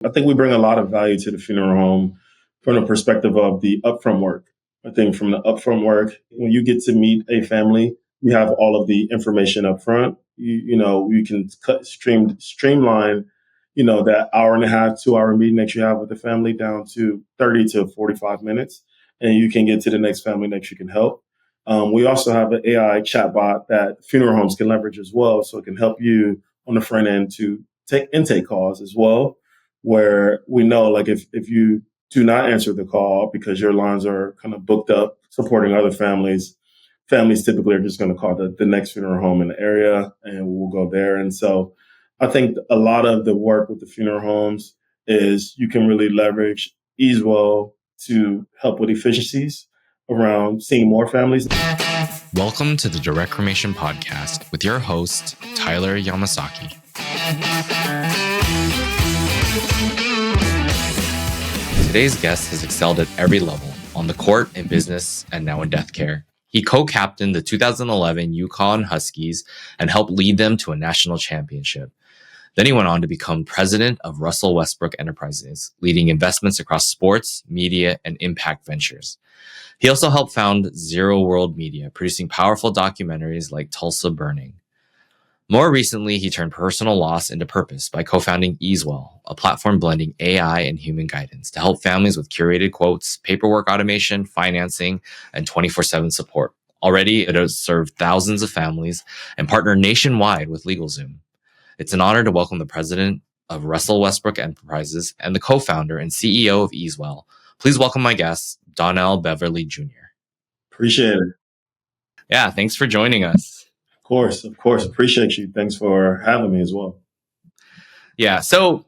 I think we bring a lot of value to the funeral home from the perspective of the upfront work. I think from the upfront work, when you get to meet a family, you have all of the information up front. You can streamline, that hour and a half, 2 hour meeting that you have with the family down to 30 to 45 minutes. And you can get to the next family that you can help. We also have an AI chatbot that funeral homes can leverage as well. So it can help you on the front end to take intake calls as well, where we know like if you do not answer the call because your lines are kind of booked up supporting other families, families typically are just going to call the next funeral home in the area and we'll go there. And so I think a lot of the work with the funeral homes is you can really leverage EaseWell to help with efficiencies around seeing more families. Welcome to the Direct Cremation Podcast with your host, Tyler Yamasaki. Today's guest has excelled at every level, on the court, in business, and now in death care. He co-captained the 2011 Yukon Huskies and helped lead them to a national championship. Then he went on to become president of Russell Westbrook Enterprises, leading investments across sports, media, and impact ventures. He also helped found Zero World Media, producing powerful documentaries like Tulsa Burning. More recently, he turned personal loss into purpose by co-founding EaseWell, a platform blending AI and human guidance to help families with curated quotes, paperwork automation, financing, and 24/7 support. Already, it has served thousands of families and partnered nationwide with LegalZoom. It's an honor to welcome the president of Russell Westbrook Enterprises and the co-founder and CEO of EaseWell. Please welcome my guest, Donnell Beverly Jr. Appreciate it. Yeah, thanks for joining us. Of course. Appreciate you. Thanks for having me as well. Yeah, so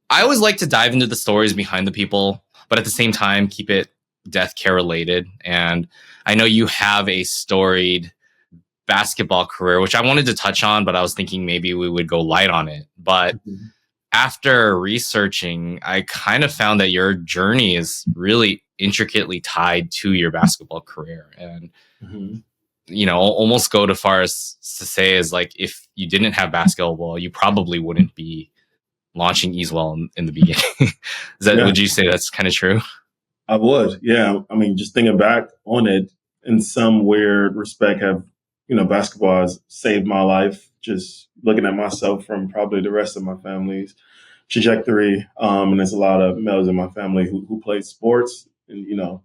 I always like to dive into the stories behind the people, but at the same time, keep it death care related. And I know you have a storied basketball career, which I wanted to touch on, but I was thinking maybe we would go light on it. But after researching, I kind of found that your journey is really intricately tied to your basketball career. And almost go to far as to say is like, if you didn't have basketball, you probably wouldn't be launching EaseWell in the beginning. Would you say that's kind of true? I would. Yeah. I mean, just thinking back on it in some weird respect, basketball has saved my life. Just looking at myself from probably the rest of my family's trajectory. And there's a lot of males in my family who played sports. And,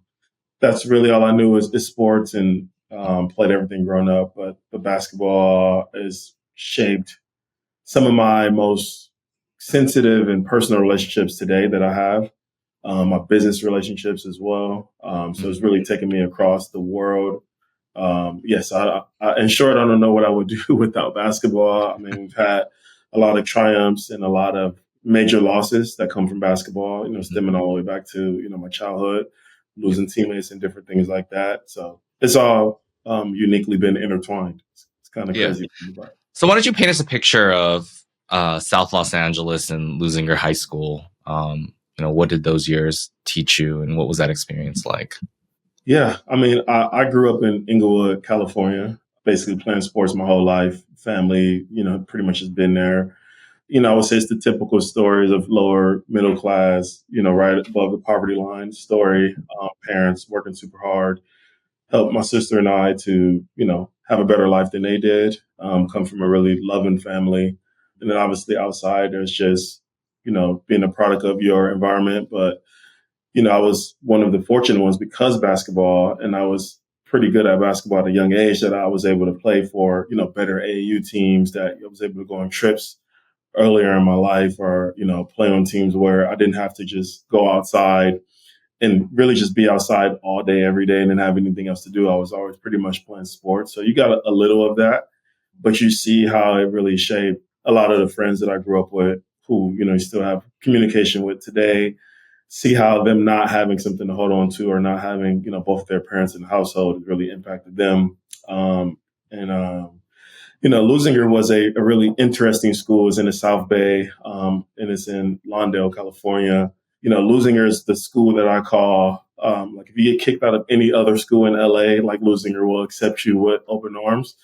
that's really all I knew is sports and played everything growing up. But the basketball has shaped some of my most sensitive and personal relationships today that I have. My business relationships as well. So it's really taken me across the world. Yes, in short, I don't know what I would do without basketball. I mean, we've had a lot of triumphs and a lot of major losses that come from basketball, stemming all the way back to, my childhood, losing teammates and different things like that. So it's all uniquely been intertwined. It's kind of crazy. So why don't you paint us a picture of South Los Angeles and Lusinger High School? What did those years teach you and what was that experience like? Yeah, I mean, I grew up in Inglewood, California, basically playing sports my whole life. Family, pretty much has been there. I would say it's the typical stories of lower middle class, right above the poverty line story. Parents working super hard, helped my sister and I to, have a better life than they did, come from a really loving family. And then obviously outside, there's just, being a product of your environment. But I was one of the fortunate ones because basketball, and I was pretty good at basketball at a young age, that I was able to play for, better AAU teams, that I was able to go on trips earlier in my life, or, play on teams where I didn't have to just go outside and really just be outside all day, every day, and then have anything else to do. I was always pretty much playing sports. So you got a little of that, but you see how it really shaped a lot of the friends that I grew up with who, you still have communication with today. See how them not having something to hold on to or not having, both their parents in the household really impacted them. Lusinger was a really interesting school. It's in the South Bay, and it's in Lawndale, California. Lusinger is the school that I call, like if you get kicked out of any other school in LA, like Lusinger will accept you with open arms.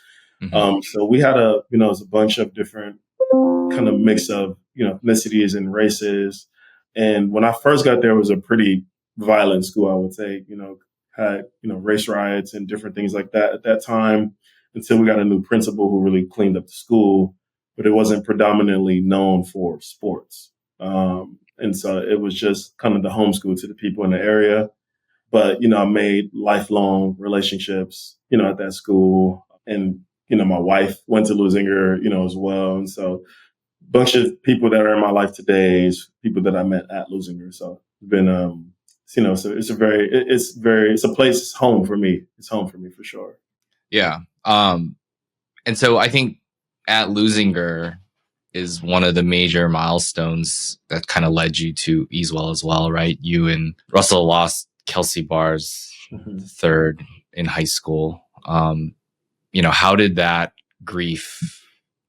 So we had it was a bunch of different kind of mix of, ethnicities and races. And when I first got there, it was a pretty violent school, I would say, had, race riots and different things like that at that time until we got a new principal who really cleaned up the school, but it wasn't predominantly known for sports. And so it was just kind of the homeschool to the people in the area. But, I made lifelong relationships, at that school. And, my wife went to Lusinger, as well. And so a bunch of people that are in my life today is people that I met at Lusinger. So it's been, so it's a place, it's home for me. It's home for me for sure. Yeah. And so I think at Lusinger is one of the major milestones that kind of led you to EaseWell as well, right? You and Russell lost Kelsey Bars third in high school. How did that grief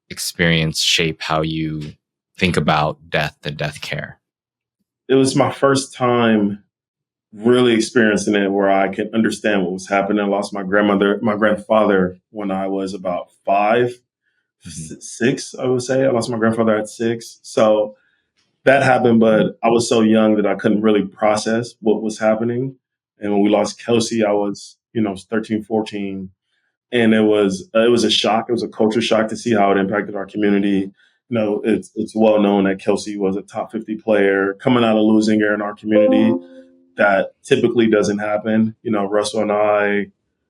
experience shape how you think about death and death care? It was my first time really experiencing it where I could understand what was happening. I lost my grandfather when I was about 6, I would say. I lost my grandfather at 6. So that happened, but I was so young that I couldn't really process what was happening. And when we lost Kelsey, I was, 13, 14. And it was a shock. It was a culture shock to see how it impacted our community. It's well known that Kelsey was a top 50 player coming out of Lusinger in our community. That typically doesn't happen. Russell and I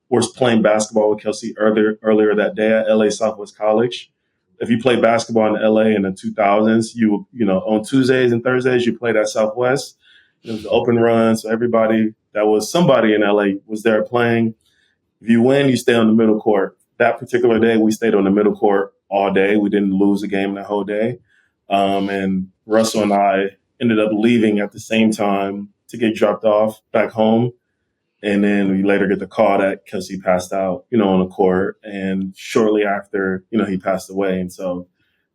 were playing basketball with Kelsey earlier that day at LA Southwest College. If you played basketball in LA in the 2000s, on Tuesdays and Thursdays, you played at Southwest. It was the open run. So everybody that was somebody in LA was there playing. If you win, you stay on the middle court. That particular day, we stayed on the middle court all day. We didn't lose a game that whole day. And Russell and I ended up leaving at the same time to get dropped off back home. And then we later get the call that Kelsey passed out, on the court. And shortly after, he passed away. And so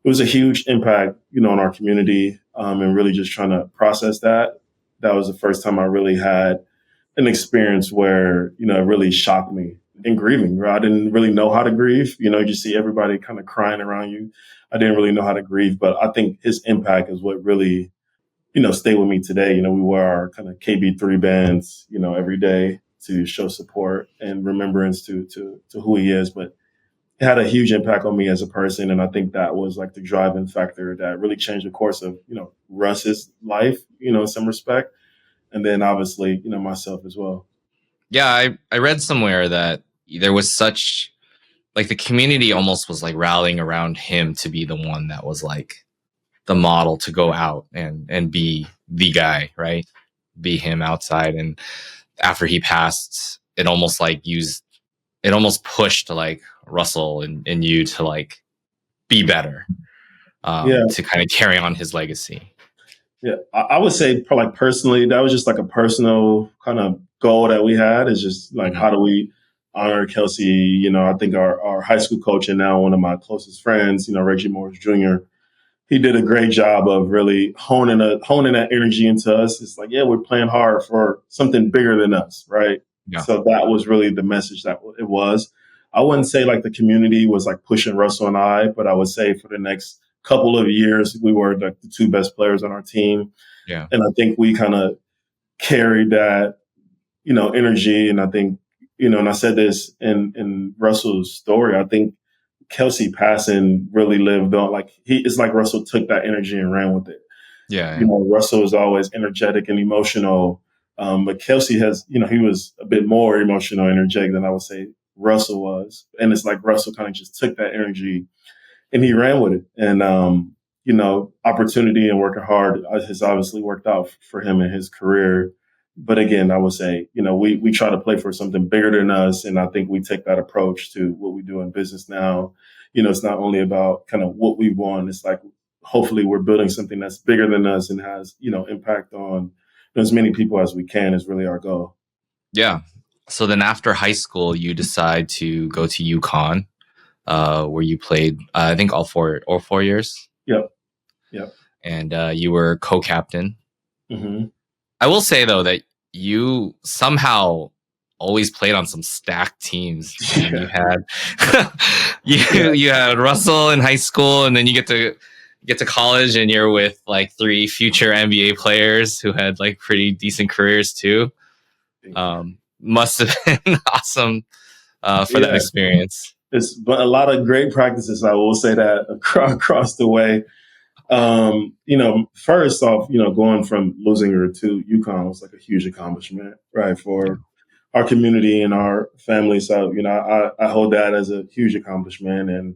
it was a huge impact, on our community, and really just trying to process that. That was the first time I really had an experience where, it really shocked me in grieving. Right? I didn't really know how to grieve. You see everybody kind of crying around you. I didn't really know how to grieve, but I think his impact is what really, stay with me today. We wear our kind of KB3 bands, every day to show support and remembrance to who he is. But it had a huge impact on me as a person. And I think that was like the driving factor that really changed the course of, Russ's life, in some respect. And then obviously, myself as well. Yeah, I read somewhere that there was such, like, the community almost was like rallying around him to be the one that was like the model to go out and be the guy, right? Be him outside. And after he passed, it almost pushed like Russell and you to like be better, to kind of carry on his legacy. Yeah, I would say like personally, that was just like a personal kind of goal that we had, is just like, how do we honor Kelsey? I think our high school coach and now one of my closest friends, Reggie Morris Jr., he did a great job of really honing that energy into us. It's like, yeah, we're playing hard for something bigger than us, right? Yeah. So that was really the message that it was. I wouldn't say like the community was like pushing Russell and I, but I would say for the next couple of years, we were like the 2 best players on our team. Yeah. And I think we kind of carried that, energy. And I think, and I said this in Russell's story, I think Kelsey passing really lived on, like it's like Russell took that energy and ran with it. Yeah. Russell is always energetic and emotional. But Kelsey has, he was a bit more emotional, energetic than I would say Russell was. And it's like Russell kind of just took that energy and he ran with it. And, opportunity and working hard has obviously worked out for him in his career. But again, I would say, we try to play for something bigger than us. And I think we take that approach to what we do in business now. It's not only about kind of what we want. It's like, hopefully we're building something that's bigger than us and has, impact on as many people as we can is really our goal. Yeah. So then after high school, you decide to go to UConn, where you played, I think all four years. Yep. And you were co-captain. Mm-hmm. I will say though that you somehow always played on some stacked teams. Yeah. You had Russell in high school, and then you get to get to college and you're with like 3 future NBA players who had like pretty decent careers too. Must have been awesome for that experience. It's but a lot of great practices. I will say that across the way. First off, going from losing her to UConn was like a huge accomplishment, right, for our community and our family. So, I hold that as a huge accomplishment. And,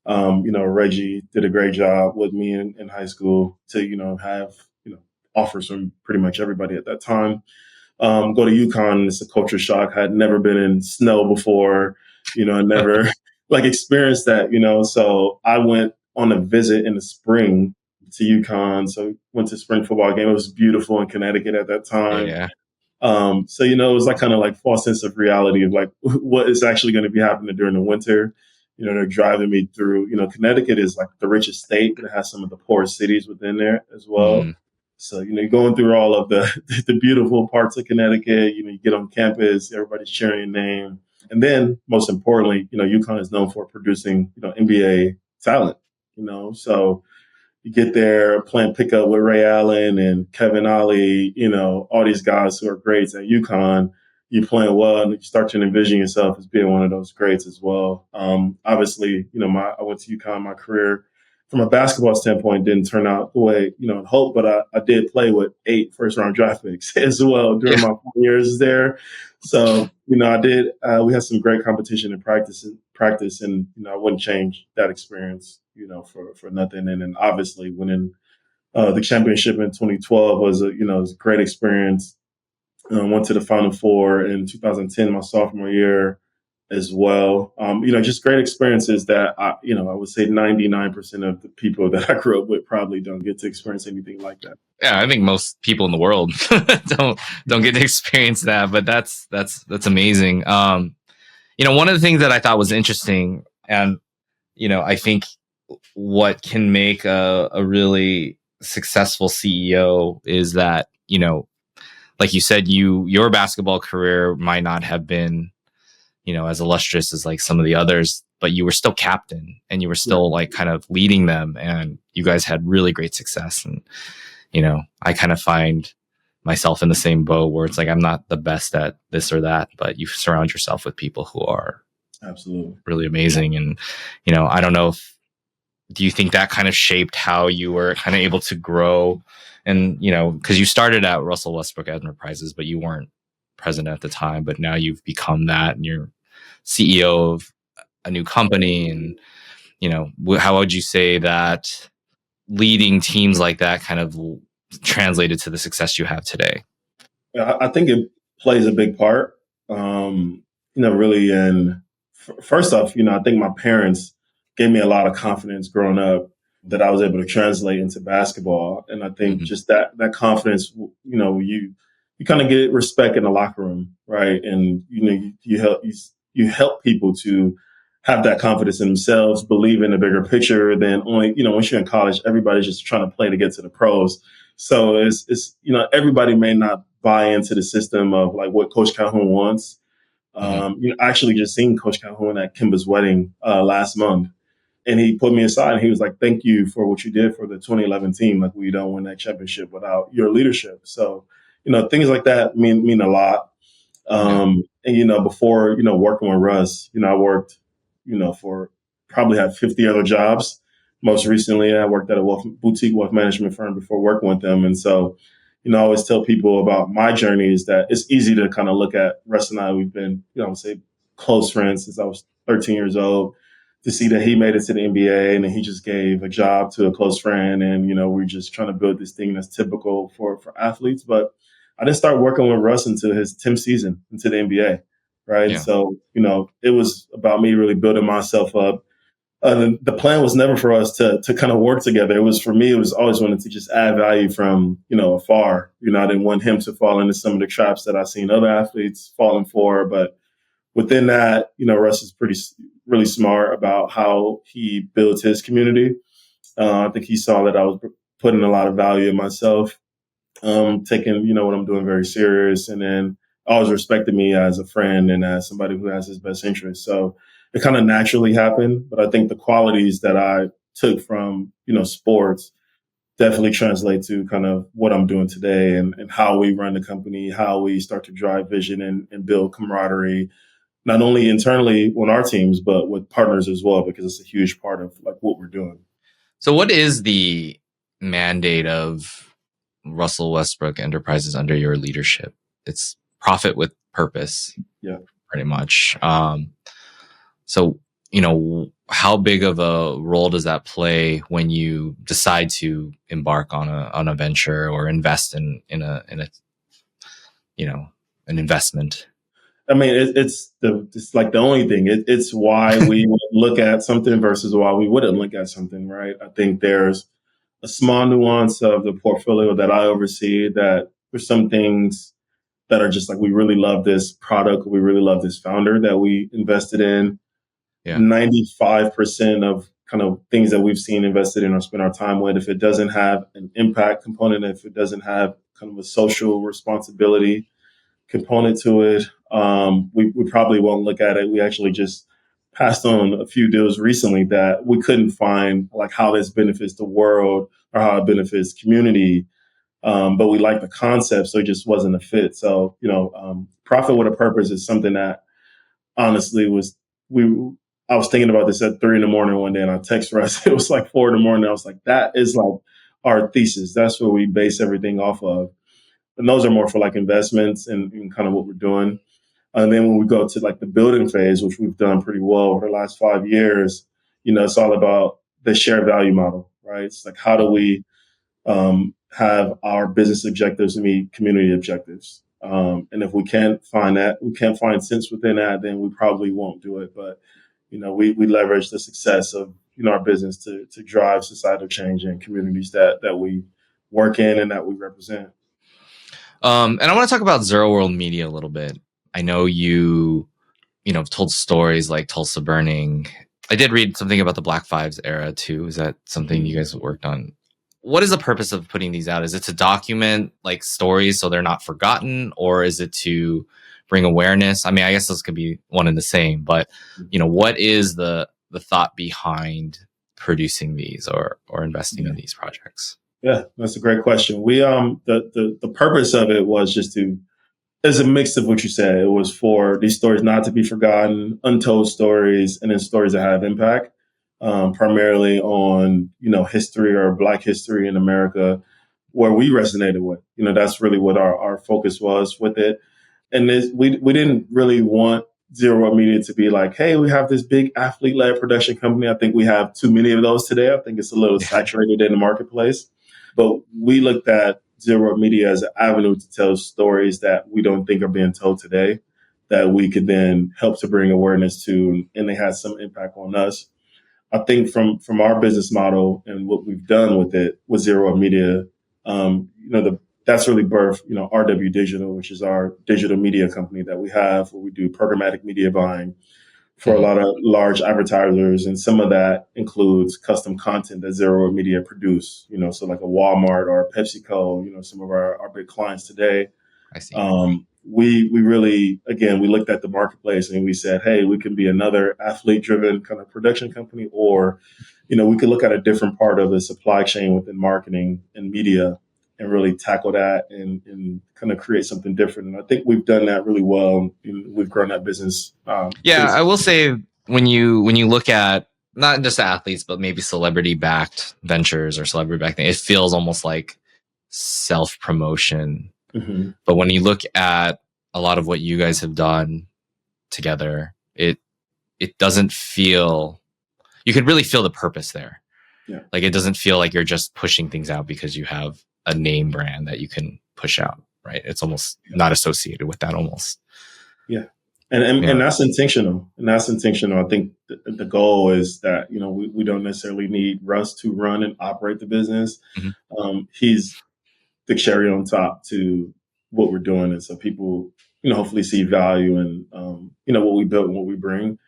Reggie did a great job with me in high school to, have, offers from pretty much everybody at that time. Go to UConn, it's a culture shock. I had never been in snow before, never like experienced that, so I went on a visit in the spring to UConn. So went to spring football game. It was beautiful in Connecticut at that time. Yeah. So, it was like kind of like false sense of reality of like what is actually going to be happening during the winter. They're driving me through, Connecticut is like the richest state, but it has some of the poorest cities within there as well. So, you're going through all of the beautiful parts of Connecticut, you get on campus, everybody's cheering your name. And then most importantly, UConn is known for producing, NBA talent, so you get there playing pickup with Ray Allen and Kevin Ollie, all these guys who are greats at UConn. You're playing well, and you start to envision yourself as being one of those greats as well. Obviously, I went to UConn. My career, from a basketball standpoint, didn't turn out the way I'd hoped, but I did play with 8 first-round draft picks as well during my 4 years there. So, I did. We had some great competition in practice, and I wouldn't change that experience, for nothing. And then obviously winning the championship in 2012 was a great experience. Went to the Final Four in 2010, my sophomore year as well. Just great experiences that I would say 99% of the people that I grew up with probably don't get to experience anything like that. Yeah, I think most people in the world don't get to experience that, but that's amazing. One of the things that I thought was interesting, and I think what can make a really successful CEO is that, like you said, your basketball career might not have been, as illustrious as like some of the others, but you were still captain and you were still like kind of leading them, and you guys had really great success. And, I kind of find myself in the same boat where it's like, I'm not the best at this or that, but you surround yourself with people who are absolutely really amazing. And, I don't know do you think that kind of shaped how you were kind of able to grow? And, because you started at Russell Westbrook Enterprises, but you weren't president at the time, but now you've become that and you're CEO of a new company. And, how would you say that leading teams like that kind of translated to the success you have today? I think it plays a big part, really. And first off, I think my parents gave me a lot of confidence growing up that I was able to translate into basketball. And I think just that confidence, you kind of get respect in the locker room, right? And, you help people to have that confidence in themselves, believe in the bigger picture than only, once you're in college, everybody's just trying to play to get to the pros. So it's everybody may not buy into the system of like what Coach Calhoun wants. I actually just seen Coach Calhoun at Kimba's wedding last month. And he put me aside and he was like, thank you for what you did for the 2011 team. Like, we don't win that championship without your leadership. So, things like that mean a lot. And, before, working with Russ, I worked, for probably had 50 other jobs. Most recently, I worked at a boutique wealth management firm before working with them. And so, I always tell people about my journey is that it's easy to kind of look at Russ and I. We've been, I would say close friends since I was 13 years old. To see that he made it to the NBA and then he just gave a job to a close friend. And, we're just trying to build this thing that's typical for athletes. But I didn't start working with Russ until his 10th season into the NBA. Right. Yeah. So, it was about me really building myself up. The plan was never for us to kind of work together. It was for me, it was always wanted to just add value from, afar. I didn't want him to fall into some of the traps that I've seen other athletes falling for. But within that, Russ is really smart about how he builds his community. I think he saw that I was putting a lot of value in myself, taking, what I'm doing very serious, and then always respected me as a friend and as somebody who has his best interests. So it kind of naturally happened. But I think the qualities that I took from, sports definitely translate to kind of what I'm doing today and how we run the company, how we start to drive vision and build camaraderie, not only internally on our teams, but with partners as well, because it's a huge part of like what we're doing. So what is the mandate of Russell Westbrook Enterprises under your leadership? It's profit with purpose. Yeah. Pretty much. So, how big of a role does that play when you decide to embark on a venture or invest in a an investment? I mean, it's like the only thing. It's why we would look at something versus why we wouldn't look at something, right? I think there's a small nuance of the portfolio that I oversee that there's some things that are just like, we really love this product, we really love this founder that we invested in. Yeah. 95% of kind of things that we've seen invested in or spent our time with, if it doesn't have an impact component, if it doesn't have kind of a social responsibility component to it, we probably won't look at it. We actually just passed on a few deals recently that we couldn't find like how this benefits the world or how it benefits community. But we like the concept, so it just wasn't a fit. So, profit with a purpose is something that honestly I was thinking about this at 3 a.m. one day, and I texted Russ. It was like 4 a.m. I was like, that is like our thesis. That's what we base everything off of. And those are more for like investments and kind of what we're doing. And then when we go to like the building phase, which we've done pretty well over the last 5 years, it's all about the shared value model, right? It's like, how do we have our business objectives meet community objectives? And if we can't find sense within that, then we probably won't do it. But, we leverage the success of, our business to drive societal change in communities that we work in and that we represent. And I want to talk about Zero World Media a little bit. I know you told stories like Tulsa Burning. I did read something about the Black Fives era too. Is that something you guys worked on? What is the purpose of putting these out? Is it to document like stories so they're not forgotten, or is it to bring awareness? I mean, I guess those could be one and the same, but what is the thought behind producing these or investing in these projects? Yeah, that's a great question. We the purpose of it was just it's a mix of what you said. It was for these stories not to be forgotten, untold stories, and then stories that have impact, primarily on history or Black history in America, where we resonated with. That's really what our focus was with it. And we didn't really want Zero World Media to be like, hey, we have this big athlete-led production company. I think we have too many of those today. I think it's a little saturated in the marketplace. But we looked at Zero World Media as an avenue to tell stories that we don't think are being told today, that we could then help to bring awareness to, and they had some impact on us. I think from our business model and what we've done with it, with Zero World Media, that's really birthed, RW Digital, which is our digital media company that we have, where we do programmatic media buying for a lot of large advertisers. And some of that includes custom content that Zero World Media produce, so like a Walmart or a PepsiCo, some of our big clients today. I see. We really, again, we looked at the marketplace and we said, hey, we can be another athlete-driven kind of production company, or, we could look at a different part of the supply chain within marketing and media and really tackle that and kind of create something different. And I think we've done that really well. We've grown that business. I will say when you look at not just athletes, but maybe celebrity-backed ventures or celebrity-backed things, it feels almost like self-promotion. Mm-hmm. But when you look at a lot of what you guys have done together, it doesn't feel, you could really feel the purpose there. Yeah. Like it doesn't feel like you're just pushing things out because you have a name brand that you can push out, right? It's almost not associated with that almost. Yeah. And that's intentional. And that's intentional. I think the goal is that, we don't necessarily need Russ to run and operate the business. Mm-hmm. He's the cherry on top to what we're doing. And so people, hopefully see value in, what we built and what we bring.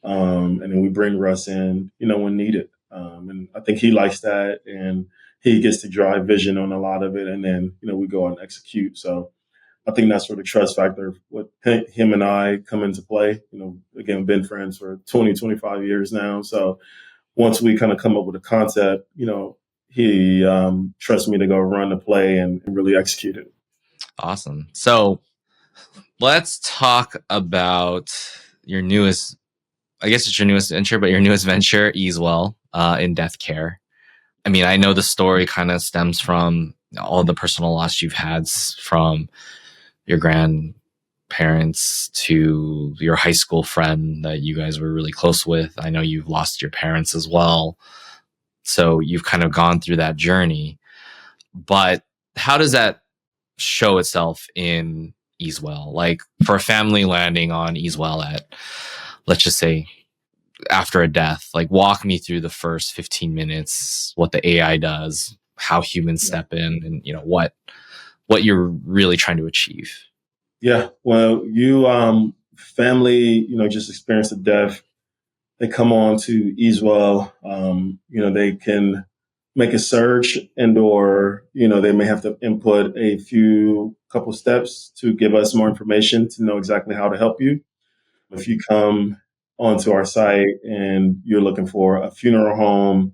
And then we bring Russ in, when needed. And I think he likes that, and he gets to drive vision on a lot of it. And then, we go and execute. So I think that's where the trust factor with him and I come into play. Again, we've been friends for 20, 25 years now. So once we kind of come up with a concept, he trusts me to go run the play and really execute it. Awesome. So let's talk about your newest, I guess it's your newest venture, but your newest venture, EaseWell, in death care. I mean, I know the story kind of stems from all the personal loss you've had from your grandparents to your high school friend that you guys were really close with. I know you've lost your parents as well. So you've kind of gone through that journey. But how does that show itself in EaseWell? Like for a family landing on EaseWell at, let's just say, after a death, like walk me through the first 15 minutes, what the AI does, how humans step in, and what you're really trying to achieve. Yeah. Well, family, just experienced a death. They come on to EaseWell. They can make a search or they may have to input a couple steps to give us more information to know exactly how to help you. If you come onto our site and you're looking for a funeral home,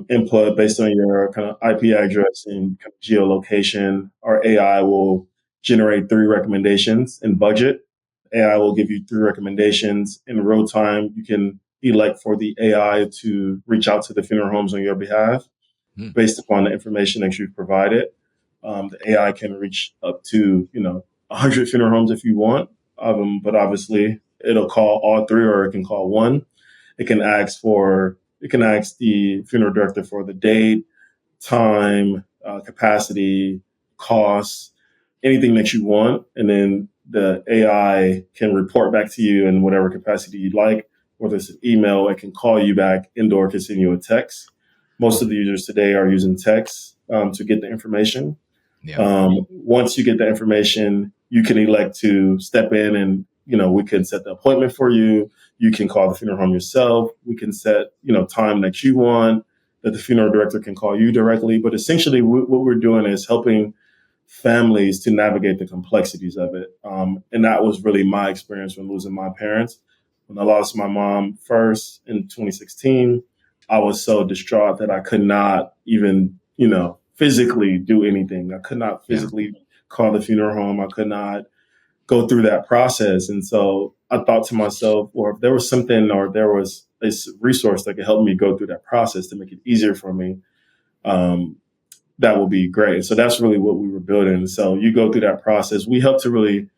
input based on your kind of IP address and kind of geolocation, our AI will generate 3 recommendations in budget. AI will give you 3 recommendations in real time. You can elect for the AI to reach out to the funeral homes on your behalf based upon the information that you've provided. The AI can reach up to 100 funeral homes if you want, but obviously it'll call all 3 or it can call one. It can ask the funeral director for the date, time, capacity, costs, anything that you want. And then the AI can report back to you in whatever capacity you'd like, whether it's an email, it can call you back, and/or it can send you a text. Most of the users today are using text to get the information. Yeah. Once you get the information, you can elect to step in and, we can set the appointment for you. You can call the funeral home yourself. We can set, time that you want, that the funeral director can call you directly. But essentially what we're doing is helping families to navigate the complexities of it. And that was really my experience when losing my parents. When I lost my mom first in 2016, I was so distraught that I could not even, physically do anything. I could not physically call the funeral home. I could not go through that process. And so I thought to myself, or if there was something or there was a resource that could help me go through that process to make it easier for me, that would be great. So that's really what we were building. So you go through that process. We help to really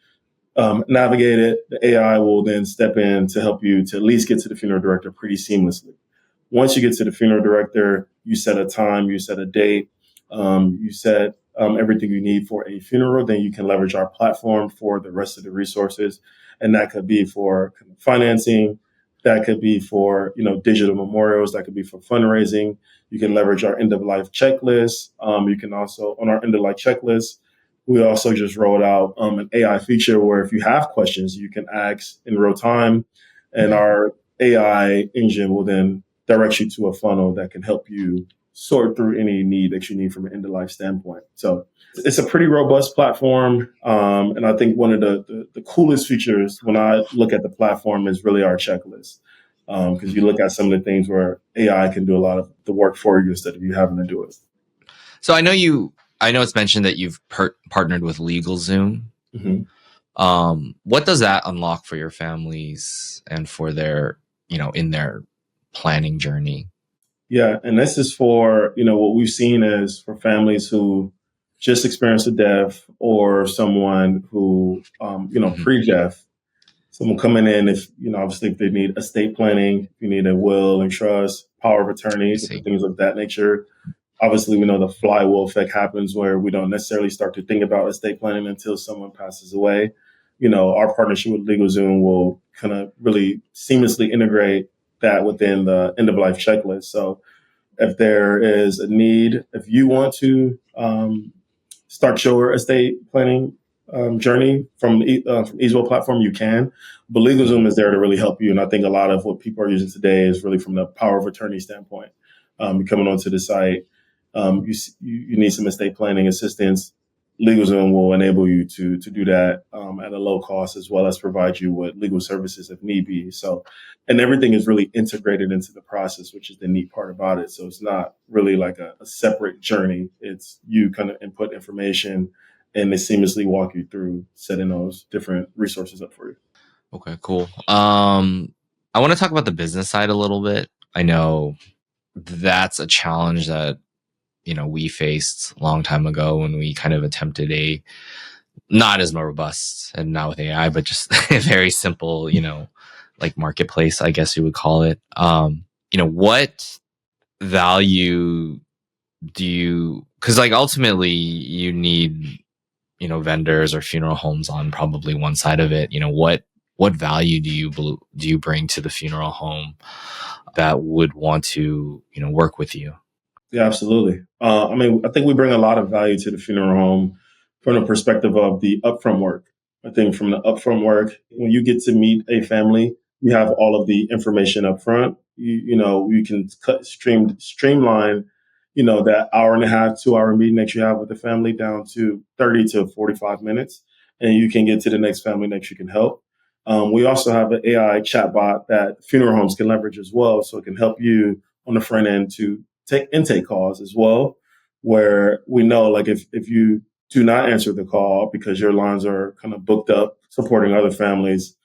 navigate it. The AI will then step in to help you to at least get to the funeral director pretty seamlessly. Once you get to the funeral director, you set a time, you set a date, you set everything you need for a funeral. Then you can leverage our platform for the rest of the resources. And that could be for financing. That could be for, digital memorials. That could be for fundraising. You can leverage our end-of-life checklist. You can also, on our end-of-life checklist, we also just rolled out an AI feature where if you have questions, you can ask in real time. And our AI engine will then direct you to a funnel that can help you sort through any need that you need from an end-of-life standpoint. So it's a pretty robust platform. And I think one of the coolest features when I look at the platform is really our checklist. Because you look at some of the things where AI can do a lot of the work for you instead of you having to do it. So I know it's mentioned that you've partnered with LegalZoom. Mm-hmm. What does that unlock for your families and for their, in their planning journey? Yeah. And this is for, what we've seen is for families who just experienced a death or someone who, pre-death, someone coming in, if, obviously if they need estate planning, if you need a will and trust, power of attorney, things of that nature. Obviously, we know the flywheel effect happens where we don't necessarily start to think about estate planning until someone passes away. Our partnership with LegalZoom will kind of really seamlessly integrate that within the end-of-life checklist. So if there is a need, if you want to start your estate planning journey from EaseWell platform, you can. But LegalZoom is there to really help you. And I think a lot of what people are using today is really from the power of attorney standpoint. Coming onto the site, you need some estate planning assistance. LegalZoom will enable you to do that at a low cost, as well as provide you with legal services if need be. So, and everything is really integrated into the process, which is the neat part about it. So it's not really like a separate journey. It's you kind of input information and they seamlessly walk you through setting those different resources up for you. Okay, cool. I want to talk about the business side a little bit. I know that's a challenge that, we faced a long time ago when we kind of attempted a not as robust and not with AI, but just a very simple, like marketplace, I guess you would call it. What value do you, because like ultimately you need, vendors or funeral homes on probably one side of it. What value do you bring to the funeral home that would want to, work with you? Yeah, absolutely. I think we bring a lot of value to the funeral home from the perspective of the upfront work. I think from the upfront work, when you get to meet a family, you have all of the information up front. You can streamline, that hour and a half, 2 hour meeting that you have with the family down to 30 to 45 minutes, and you can get to the next family that you can help. We also have an AI chatbot that funeral homes can leverage as well, so it can help you on the front end to take intake calls as well, where we know like if you do not answer the call because your lines are kind of booked up supporting other families,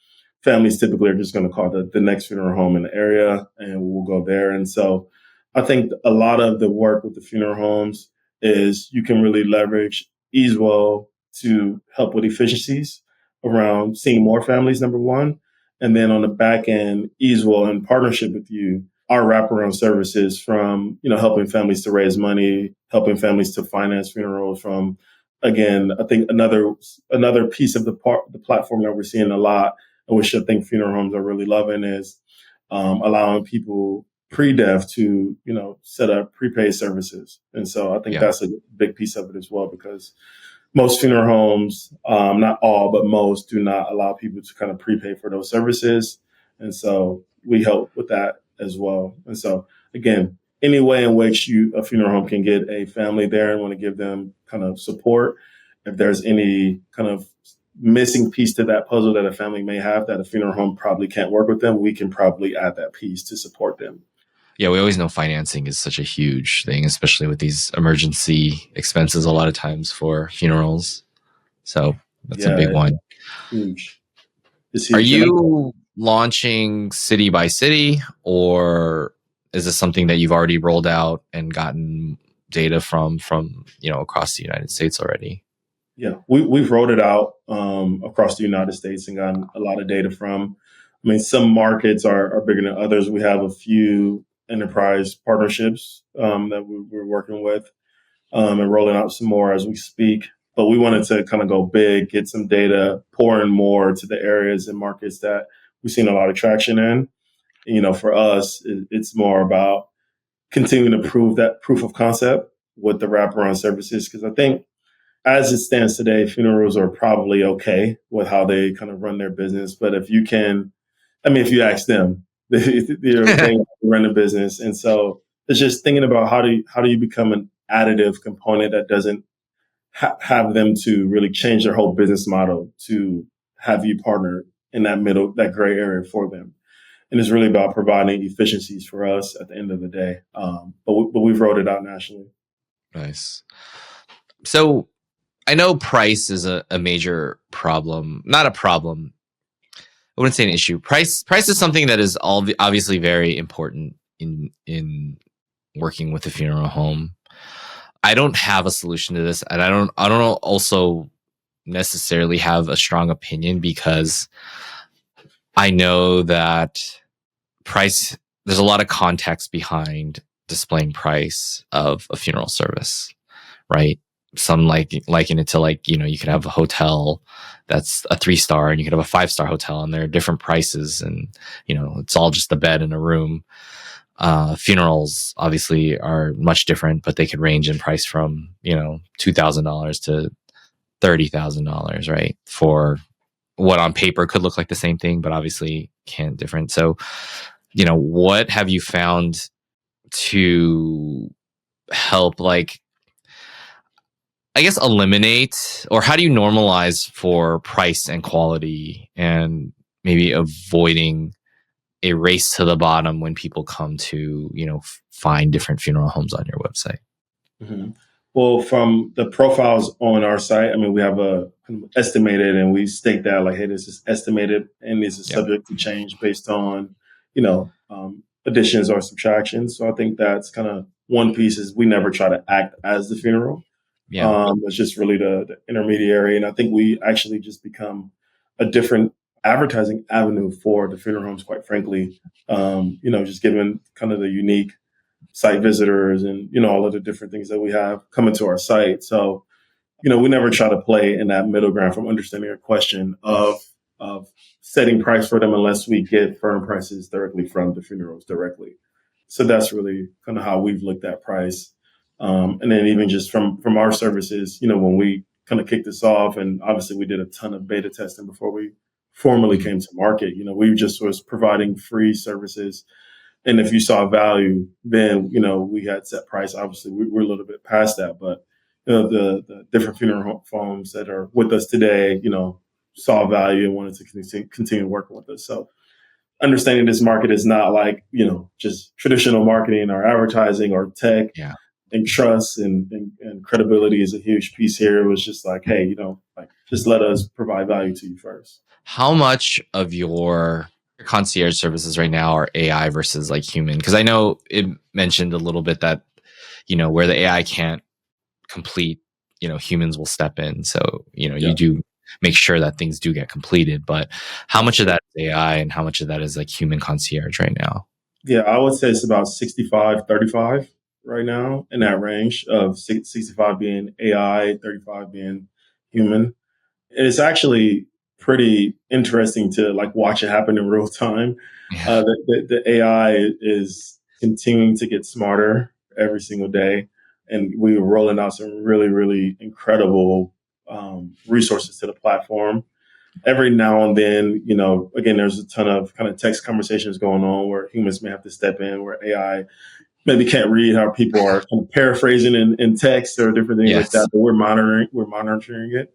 families typically are just going to call the next funeral home in the area and we'll go there. And so I think a lot of the work with the funeral homes is you can really leverage EaseWell to help with efficiencies around seeing more families, number one. And then on the back end, EaseWell in partnership with you, our wraparound services from, helping families to raise money, helping families to finance funerals from, again, I think another piece of the platform that we're seeing a lot, and which I think funeral homes are really loving is allowing people pre-death to, set up prepaid services. And so I think that's a big piece of it as well, because most funeral homes, not all, but most do not allow people to kind of prepay for those services. And so we help with that as well. And so again, any way in which a funeral home can get a family there and want to give them kind of support, if there's any kind of missing piece to that puzzle that a family may have that a funeral home probably can't work with them, we can probably add that piece to support them. Yeah, we always know financing is such a huge thing, especially with these emergency expenses a lot of times for funerals. So that's a big one. Huge. Are you launching city by city, or is this something that you've already rolled out and gotten data from across the United States already? Yeah, we've rolled it out across the United States and gotten a lot of data from. I mean, some markets are bigger than others. We have a few enterprise partnerships that we're working with and rolling out some more as we speak. But we wanted to kind of go big, get some data, pour in more to the areas and markets that we've seen a lot of traction in. For us, it's more about continuing to prove that proof of concept with the wraparound services. Because I think as it stands today, funerals are probably okay with how they kind of run their business. But if you ask them, they run a business. And so it's just thinking about how do you become an additive component that doesn't have them to really change their whole business model to have you partner in that gray area for them. And it's really about providing efficiencies for us at the end of the day. But we've rolled it out nationally. Nice. So I know price is a major problem. Not a problem. I wouldn't say an issue. Price is something that is obviously very important in working with a funeral home. I don't have a solution to this, and I don't also necessarily have a strong opinion, because I know that price, there's a lot of context behind displaying price of a funeral service, right? Some liken it to you could have a hotel that's a 3-star and you could have a 5-star hotel, and there are different prices, and it's all just a bed in a room. Funerals obviously are much different, but they could range in price from $2,000 to $30,000, right? For what on paper could look like the same thing, but obviously can't different. So, what have you found to help I guess, eliminate, or how do you normalize for price and quality, and maybe avoiding a race to the bottom when people come to, find different funeral homes on your website? Mhm. Well, from the profiles on our site, I mean, we have a estimated, and we state that like, hey, this is estimated and this is Yeah. subject to change based on, additions or subtractions. So I think that's kind of one piece is we never try to act as the funeral. Yeah. It's just really the intermediary. And I think we actually just become a different advertising avenue for the funeral homes, quite frankly. Just given kind of the unique site visitors and, all of the different things that we have coming to our site. So, we never try to play in that middle ground from understanding a question of setting price for them unless we get firm prices directly from the funerals directly. So that's really kind of how we've looked at price. And then even just from our services, when we kind of kicked this off, and obviously we did a ton of beta testing before we formally came to market, we just was providing free services. And if you saw value, then, we had set price. Obviously, we're a little bit past that, but the different funeral homes that are with us today, saw value and wanted to continue working with us. So understanding this market is not like, just traditional marketing or advertising or tech. Yeah. And trust and credibility is a huge piece here. It was just like, hey, just let us provide value to you first. How much of your concierge services right now are AI versus like human? Because I know it mentioned a little bit that, where the AI can't complete, humans will step in. So, you do make sure that things do get completed. But how much of that is AI and how much of that is like human concierge right now? Yeah, I would say it's about 65-35 right now, in that range of 65 being AI, 35 being human. And it's actually pretty interesting to like watch it happen in real time. Yeah. The AI is continuing to get smarter every single day. And we were rolling out some really, really incredible resources to the platform. Every now and then, again, there's a ton of kind of text conversations going on where humans may have to step in, where AI maybe can't read how people are kind of paraphrasing in text or different things like that. But we're monitoring it.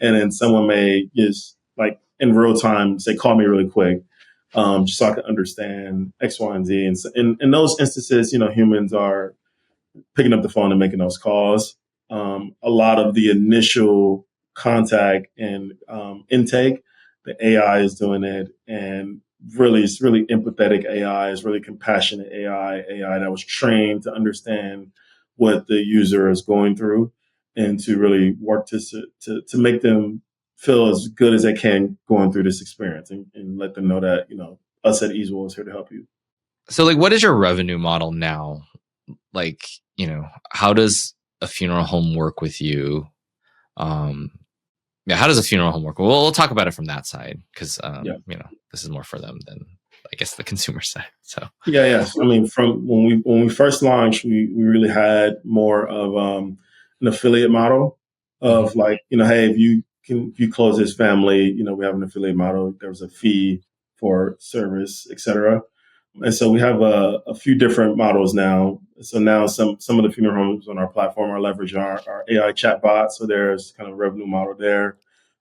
And then someone may just like in real time say, call me really quick, just so I can understand X, Y, and Z. And so in those instances, humans are picking up the phone and making those calls. A lot of the initial contact and intake, the AI is doing it, and really, it's really empathetic AI, it's really compassionate AI that was trained to understand what the user is going through, and to really work to make them feel as good as they can going through this experience, and let them know that us at EaseWell is here to help you. So, like, what is your revenue model now? Like, how does a funeral home work with you? Yeah, how does a funeral home work? Well, we'll talk about it from that side because, this is more for them than, I guess, the consumer side. So, yes. I mean, from when we first launched, we really had more of an affiliate model of like, hey, if you close this family, we have an affiliate model. There was a fee for service, etc. And so we have a few different models now. So now some of the funeral homes on our platform are leveraging our AI chatbot. So there's kind of a revenue model there,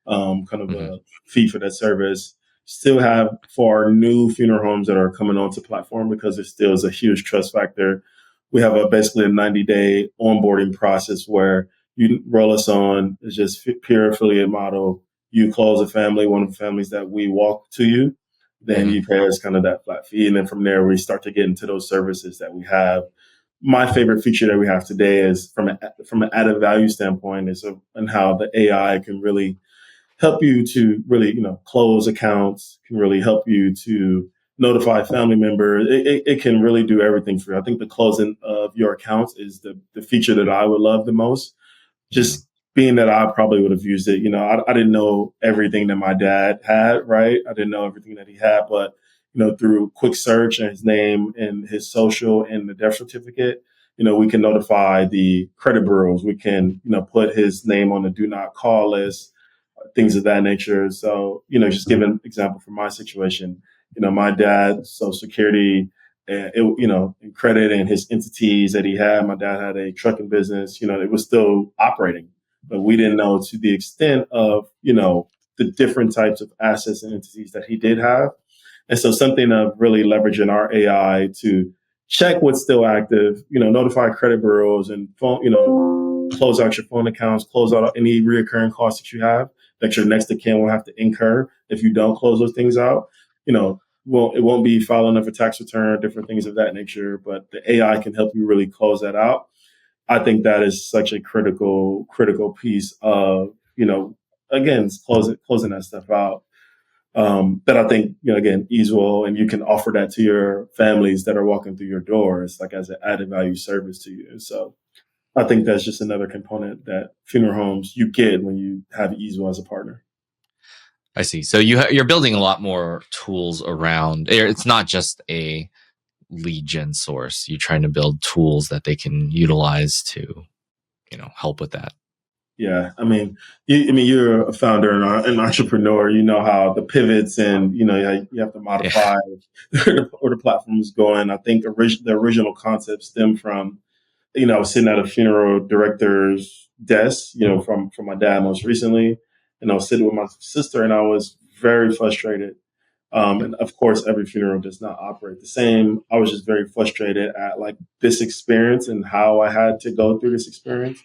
kind of a fee for that service. Still have for our new funeral homes that are coming onto platform, because there still is a huge trust factor. We have basically a 90-day onboarding process where you roll us on. It's just pure affiliate model. You close a family, one of the families that we walk to you, then you pay us kind of that flat fee. And then from there, we start to get into those services that we have. My favorite feature that we have today is from an added value standpoint is and how the AI can really help you to really, close accounts, can really help you to notify family members. It can really do everything for you. I think the closing of your accounts is the feature that I would love the most. Just being that I probably would have used it. I didn't know everything that my dad had, right? I didn't know everything that he had, but, through quick search and his name and his social and the death certificate, we can notify the credit bureaus. We can, put his name on the do not call list, things of that nature. So, just give an example from my situation, my dad's Social Security, and credit and his entities that he had. My dad had a trucking business, it was still operating. but we didn't know to the extent of, the different types of assets and entities that he did have. And so something of really leveraging our AI to check what's still active, notify credit bureaus and phone, close out your phone accounts, close out any reoccurring costs that you have that your next of kin will have to incur if you don't close those things out. It won't be filing of a tax return, different things of that nature, but the AI can help you really close that out. I think that is such a critical piece of, again, closing that stuff out. That I think, again, EaseWell, and you can offer that to your families that are walking through your doors, like as an added value service to you. So I think that's just another component that funeral homes you get when you have EaseWell as a partner. I see. So you're building a lot more tools around. It's not just a lead gen source. You're trying to build tools that they can utilize to, help with that. Yeah, you're a founder and an entrepreneur. You know how the pivots and you have to modify or the platform is going. I think the original concept stemmed from, I was sitting at a funeral director's desk, from my dad most recently, and I was sitting with my sister, and I was very frustrated. And of course, every funeral does not operate the same. I was just very frustrated at like this experience and how I had to go through this experience.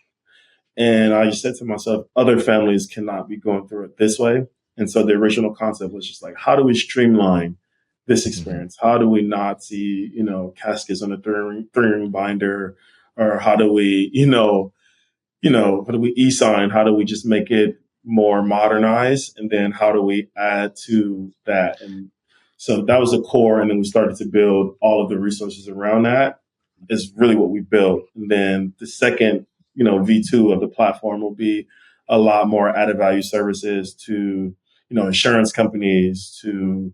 And I just said to myself, other families cannot be going through it this way. And so the original concept was just like, how do we streamline this experience? How do we not see, caskets on a three-ring binder? Or how do we, how do we e-sign? How do we just make it more modernized? And then how do we add to that? And so that was the core. And then we started to build all of the resources around that is really what we built. And then the second, V2 of the platform will be a lot more added value services to, insurance companies, to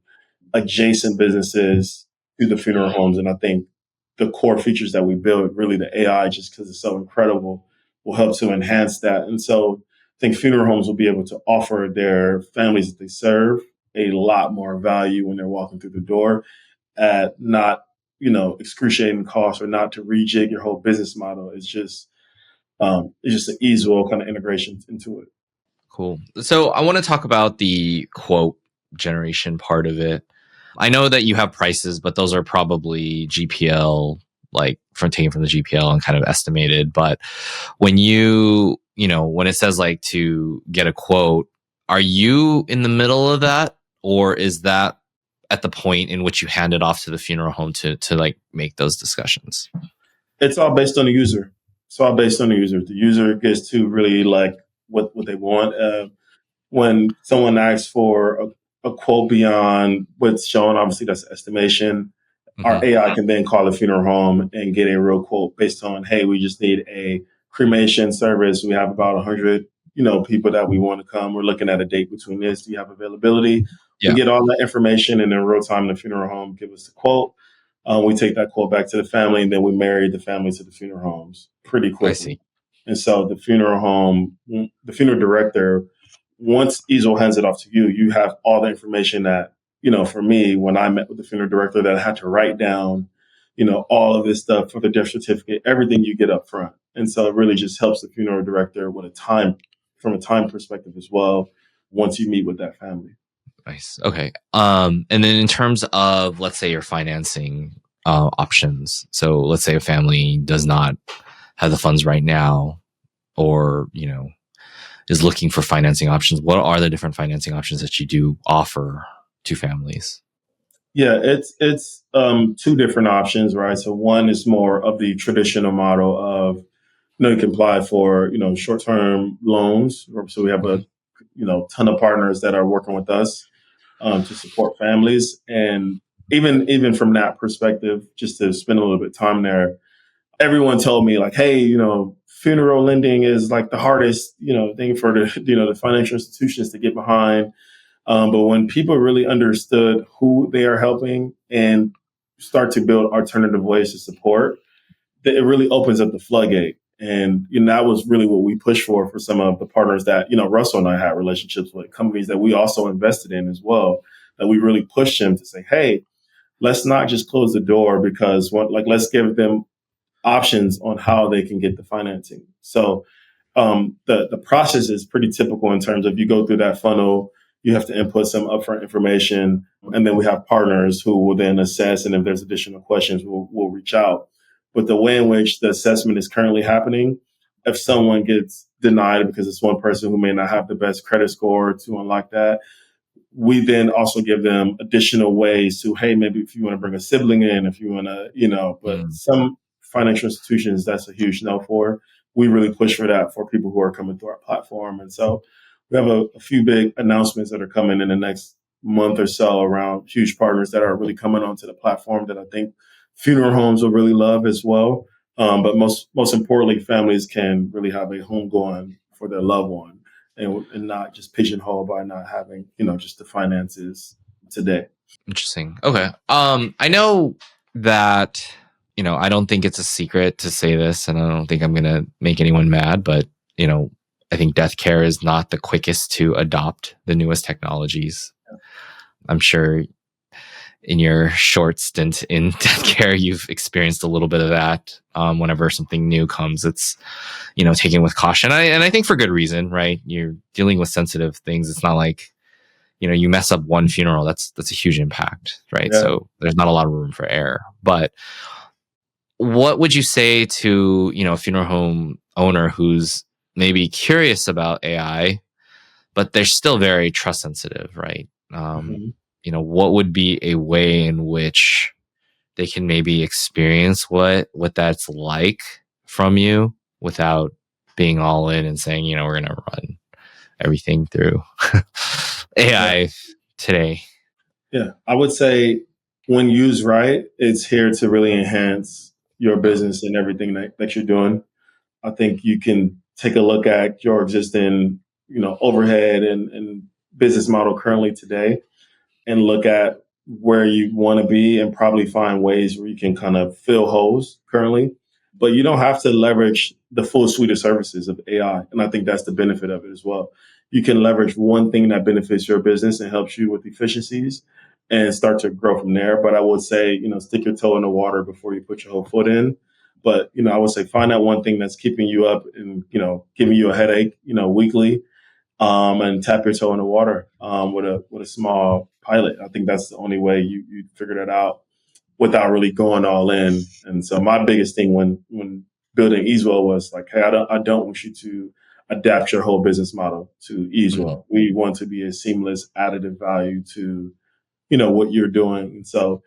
adjacent businesses, to the funeral homes. And I think the core features that we build, really the AI, just because it's so incredible, will help to enhance that. And so I think funeral homes will be able to offer their families that they serve a lot more value when they're walking through the door at not, excruciating costs or not to rejig your whole business model. It's just an EaseWell kind of integration into it. Cool. So I want to talk about the quote generation part of it. I know that you have prices, but those are probably GPL, like taken from the GPL and kind of estimated. But when when it says like to get a quote, are you in the middle of that? Or is that at the point in which you hand it off to the funeral home to like make those discussions? It's all based on the user. The user gets to really like what they want. When someone asks for a quote beyond what's shown, obviously that's estimation. Our AI can then call the funeral home and get a real quote based on, hey, we just need a cremation service. We have about 100, people that we want to come. We're looking at a date between this. Do you have availability? Yeah. We get all that information, and in real time, the funeral home give us the quote. We take that quote back to the family, and then we marry the family to the funeral homes pretty quickly. I see. And so the funeral home, the funeral director, once EaseWell hands it off to you, you have all the information that, for me, when I met with the funeral director, that I had to write down, all of this stuff for the death certificate, everything you get up front. And so it really just helps the funeral director from a time perspective as well, once you meet with that family. Nice. Okay. And then in terms of, let's say, your financing options. So let's say a family does not have the funds right now, or, is looking for financing options. What are the different financing options that you do offer to families? Yeah, it's two different options, right? So one is more of the traditional model of, you can apply for, short-term loans. So we have a, ton of partners that are working with us to support families. And even from that perspective, just to spend a little bit of time there, everyone told me like, hey, funeral lending is like the hardest, thing for the financial institutions to get behind. But when people really understood who they are helping and start to build alternative ways to support, it really opens up the floodgate. And that was really what we pushed for some of the partners that, Russell and I had relationships with, companies that we also invested in as well, that we really pushed them to say, hey, let's not just close the door because let's give them options on how they can get the financing. So The process is pretty typical in terms of you go through that funnel, you have to input some upfront information, and then we have partners who will then assess, and if there's additional questions, we'll reach out. But the way in which the assessment is currently happening, if someone gets denied because it's one person who may not have the best credit score to unlock that, we then also give them additional ways to, hey, maybe if you want to bring a sibling in, if you want to, but some financial institutions, that's a huge no for. We really push for that for people who are coming through our platform. And so we have a few big announcements that are coming in the next month or so around huge partners that are really coming onto the platform that I think funeral homes will really love as well. But most importantly, families can really have a home going for their loved one and not just pigeonholed by not having, just the finances today. Interesting. Okay. I know that, I don't think it's a secret to say this, and I don't think I'm going to make anyone mad, but, I think death care is not the quickest to adopt the newest technologies. Yeah. I'm sure in your short stint in death care, you've experienced a little bit of that. Whenever something new comes, it's, taken with caution. And I think for good reason, right? You're dealing with sensitive things. It's not like, you mess up one funeral, that's a huge impact, right? Yeah. So there's not a lot of room for error. But what would you say to, a funeral home owner who's maybe curious about AI, but they're still very trust sensitive, right? What would be a way in which they can maybe experience what that's like from you without being all in and saying, we're going to run everything through AI today? Yeah, I would say when used right, it's here to really enhance your business and everything that you're doing. I think you can take a look at your existing, overhead and business model currently today and look at where you want to be and probably find ways where you can kind of fill holes currently. But you don't have to leverage the full suite of services of AI. And I think that's the benefit of it as well. You can leverage one thing that benefits your business and helps you with efficiencies and start to grow from there. But I would say, stick your toe in the water before you put your whole foot in. But, I would say find that one thing that's keeping you up and, giving you a headache, weekly, and tap your toe in the water with a small pilot. I think that's the only way you figure that out without really going all in. And so my biggest thing when building EaseWell was like, hey, I don't want you to adapt your whole business model to EaseWell. We want to be a seamless additive value to, what you're doing. And so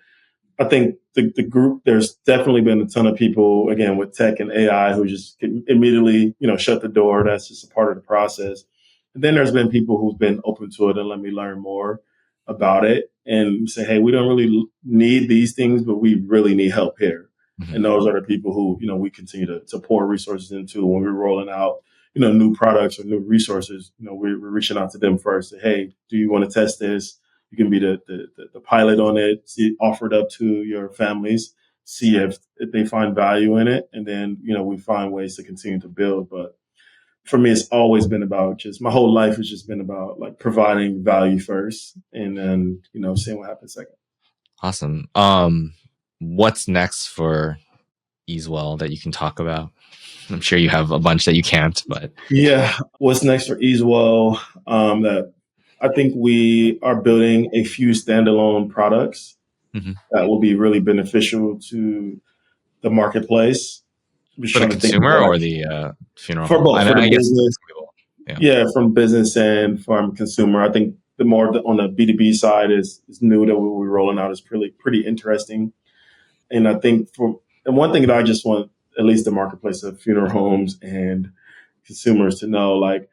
I think the group, there's definitely been a ton of people, again, with tech and AI who just can immediately, shut the door. That's just a part of the process. And then there's been people who've been open to it and let me learn more about it and say, hey, we don't really need these things, but we really need help here. Mm-hmm. And those are the people who, we continue to pour resources into when we're rolling out, new products or new resources. We're reaching out to them first. Say, hey, do you want to test this? You can be the pilot on it, offer it up to your families, see if they find value in it. And then, we find ways to continue to build. But for me, it's always been about my whole life has just been about like providing value first and then, seeing what happens second. Awesome. What's next for EaseWell that you can talk about? I'm sure you have a bunch that you can't, but. Yeah. What's next for EaseWell? That I think we are building a few standalone products that will be really beneficial to the marketplace. For the consumer or the funeral? For both. For the business. Yeah, from business and from consumer. I think the more on the B2B side is new that we're rolling out is pretty interesting. And I think and one thing that I just want at least the marketplace of funeral homes and consumers to know, like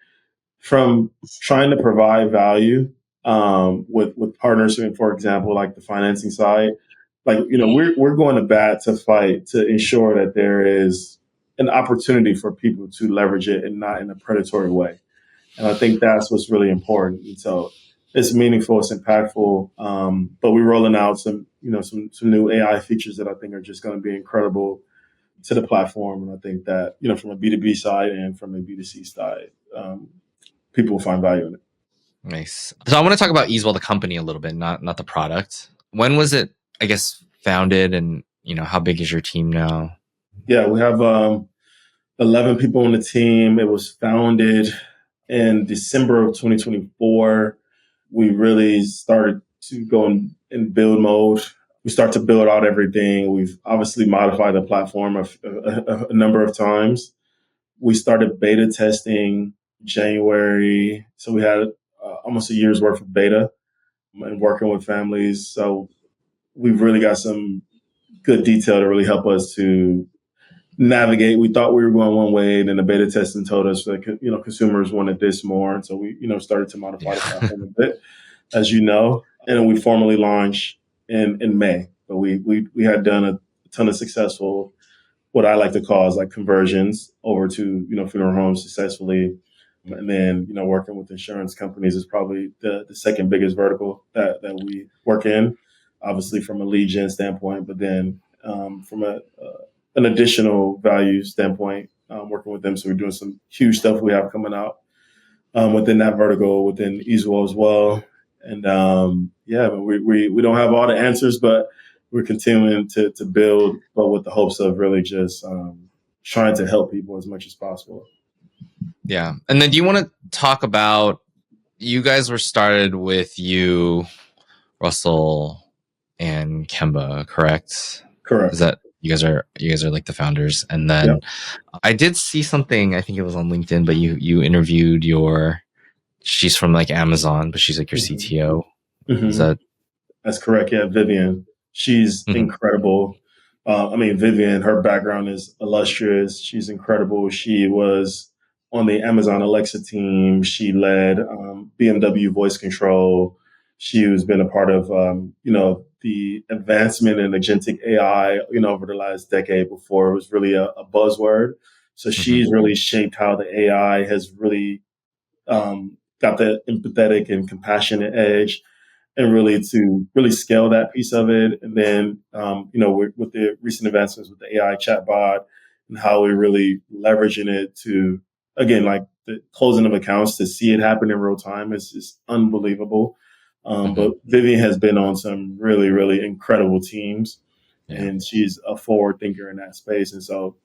from trying to provide value with partners, and for example, like the financing side, like, we're going to bat to fight to ensure that there is an opportunity for people to leverage it and not in a predatory way. And I think that's what's really important. And so it's meaningful, it's impactful. But we're rolling out some new AI features that I think are just going to be incredible to the platform. And I think that, from a B2B side and from a B2C side, people will find value in it. Nice. So I want to talk about EaseWell, the company, a little bit, not the product. When was it, I guess, founded, and how big is your team now? Yeah, we have 11 people on the team. It was founded in December of 2024. We really started to go in build mode. We start to build out everything. We've obviously modified the platform a number of times. We started beta testing January. So we had almost a year's worth of beta and working with families. So we've really got some good detail to really help us to navigate. We thought we were going one way, and then the beta testing told us that consumers wanted this more, and so we started to modify the platform a bit, as you know, and we formally launched in May. But we had done a ton of successful, what I like to call is like conversions over to funeral homes successfully, and then working with insurance companies is probably the second biggest vertical that we work in, obviously from a lead gen standpoint, but then from an additional value standpoint, working with them. So we're doing some huge stuff we have coming out within that vertical, within EaseWell as well. And we don't have all the answers, but we're continuing to build, but with the hopes of really just trying to help people as much as possible. Yeah. And then do you want to talk about, you guys were started with you, Russell, and Kemba, correct? Correct. Is that you guys are like the founders? And then I did see something, I think it was on LinkedIn, but you interviewed she's from like Amazon, but she's like your CTO. Mm-hmm. That's correct. Yeah, Vivian. She's incredible. Vivian, her background is illustrious. She's incredible. She was on the Amazon Alexa team. She led BMW voice control. She has been a part of, the advancement in agentic AI, over the last decade before it was really a buzzword. So she's really shaped how the AI has really got the empathetic and compassionate edge, and really to really scale that piece of it. And then, with the recent advancements with the AI chatbot and how we're really leveraging it to, again, like the closing of accounts, to see it happen in real time is unbelievable. But Vivian has been on some really, really incredible teams, and she's a forward thinker in that space. And so,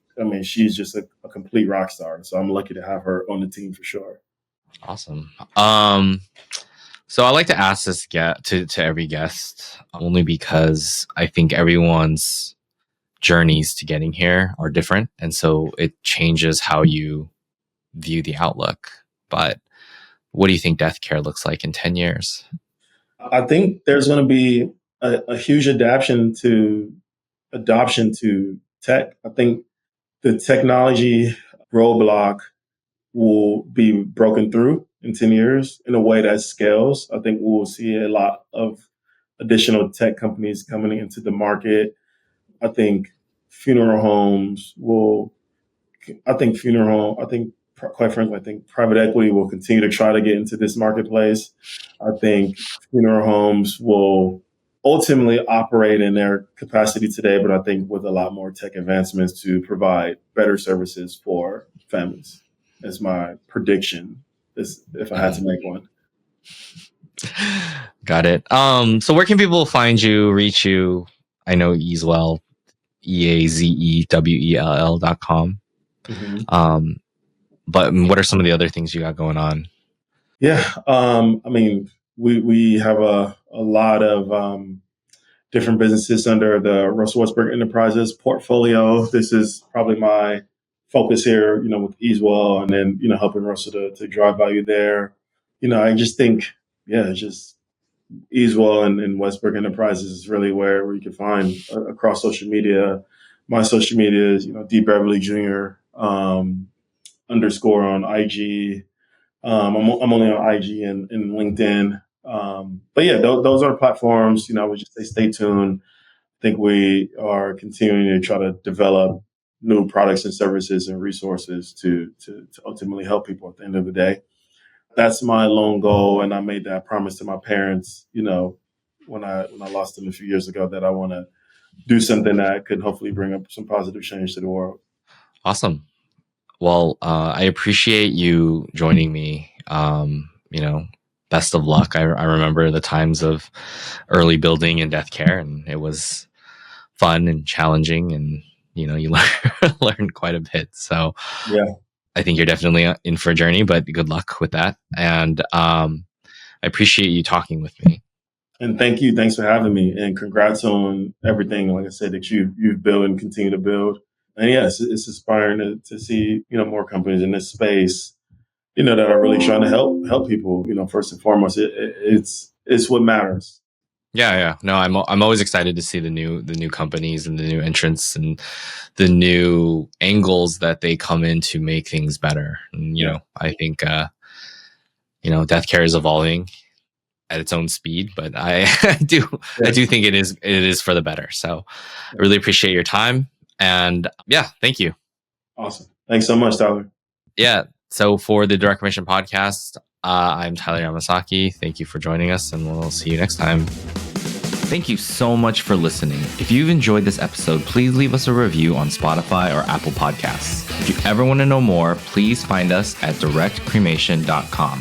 she's just a complete rock star. So I'm lucky to have her on the team for sure. Awesome. So I like to ask this to every guest, only because I think everyone's journeys to getting here are different. And so it changes how you view the outlook. But what do you think death care looks like in 10 years? I think there's going to be a huge adoption to tech. I think the technology roadblock will be broken through in 10 years in a way that scales. I think we'll see a lot of additional tech companies coming into the market. I think funeral homes quite frankly, I think private equity will continue to try to get into this marketplace. I think funeral homes will ultimately operate in their capacity today, but I think with a lot more tech advancements to provide better services for families. Is my prediction, if I had to make one. Got it. So where can people find you, reach you? I know EaseWell, EAZEWELL.com. But what are some of the other things you got going on? Yeah. We have a lot of different businesses under the Russell Westbrook Enterprises portfolio. This is probably my focus here, with EaseWell, and then, helping Russell to drive value there. I just think, just EaseWell and Westbrook Enterprises is really where you can find across social media. My social media is, D Beverly Jr. _, on IG. I'm only on IG and LinkedIn. But yeah, those are platforms. I would just say stay tuned. I think we are continuing to try to develop new products and services and resources to ultimately help people at the end of the day. That's my lone goal, and I made that promise to my parents, when I lost them a few years ago, that I want to do something that could hopefully bring up some positive change to the world. Awesome. Well, I appreciate you joining me. Best of luck. I remember the times of early building and death care, and it was fun and challenging, and you learn quite a bit. So Yeah. I think you're definitely in for a journey, but good luck with that. And I appreciate you talking with me. And thank you. Thanks for having me. And congrats on everything, like I said, that you've built and continue to build. And yes, it's inspiring to see, more companies in this space, that are really trying to help people. First and foremost, it's what matters. Yeah. No, I'm always excited to see the new companies and the new entrants and the new angles that they come in to make things better. And, I think, death care is evolving at its own speed, but I do think it is for the better. So I really appreciate your time, and thank you. Awesome. Thanks so much, Tyler. Yeah. So for the Direct Cremation Podcast, I'm Tyler Yamasaki. Thank you for joining us, and we'll see you next time. Thank you so much for listening. If you've enjoyed this episode, please leave us a review on Spotify or Apple Podcasts. If you ever want to know more, please find us at directcremation.com.